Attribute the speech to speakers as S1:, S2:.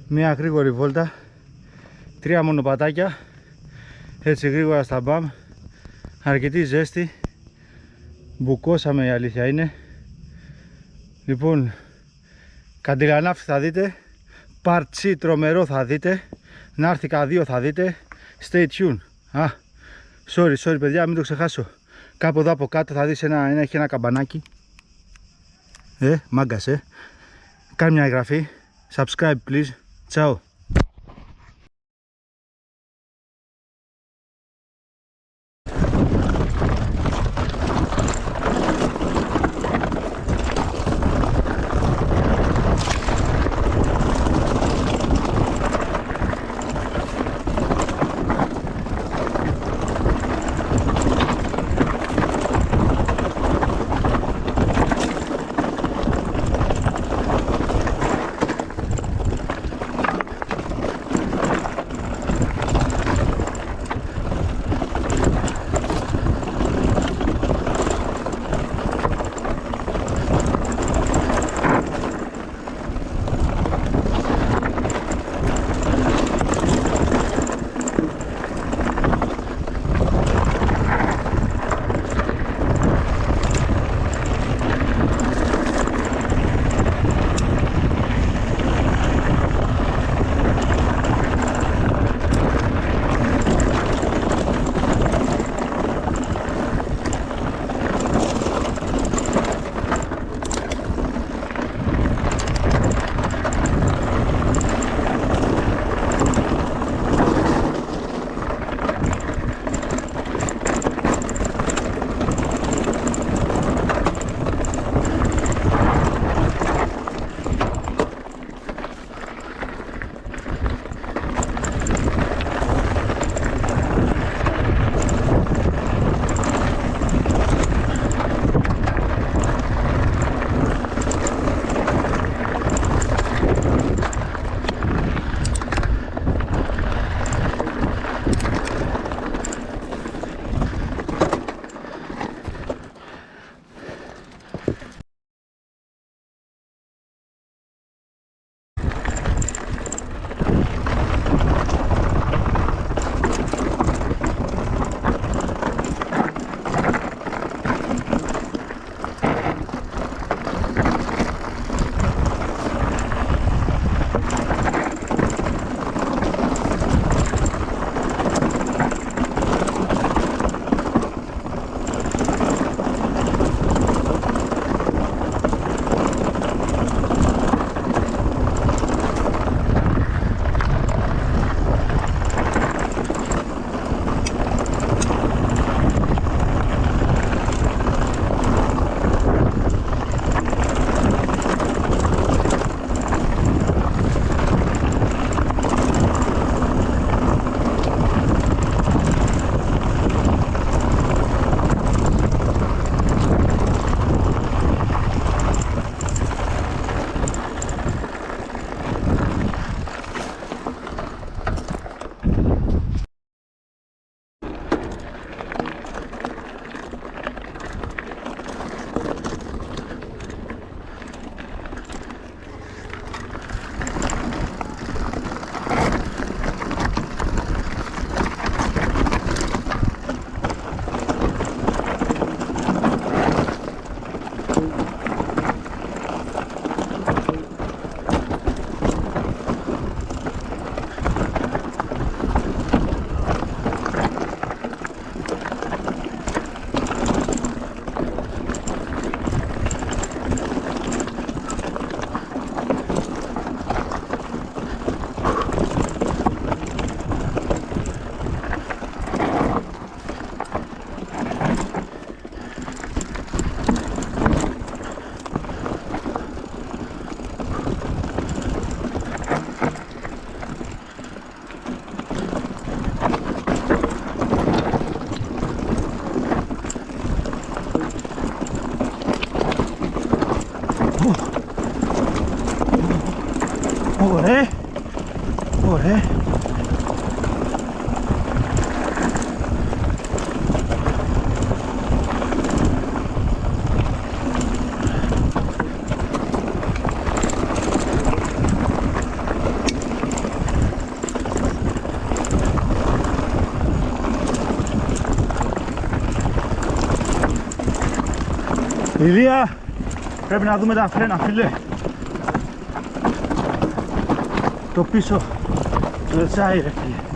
S1: Μια γρήγορη βόλτα, 3 μονοπατάκια, έτσι γρήγορα στα μπαμ, αρκετή ζέστη, μπουκώσαμε, η αλήθεια είναι. Λοιπόν, Καντιλανάφτη θα δείτε, Part C τρομερό θα δείτε, Νάρθικα 2 θα δείτε, stay tuned. Sorry παιδιά, μην το ξεχάσω. Κάπου εδώ από κάτω θα δεις έχει ένα καμπανάκι. Μάγκας, Κάνε μια εγγραφή, subscribe please, ciao.
S2: Ωραία. Ωραία.
S1: Ηλία, πρέπει να δούμε τα φρένα, φίλε. Το πίσω, το τσάι, ρε φίλε.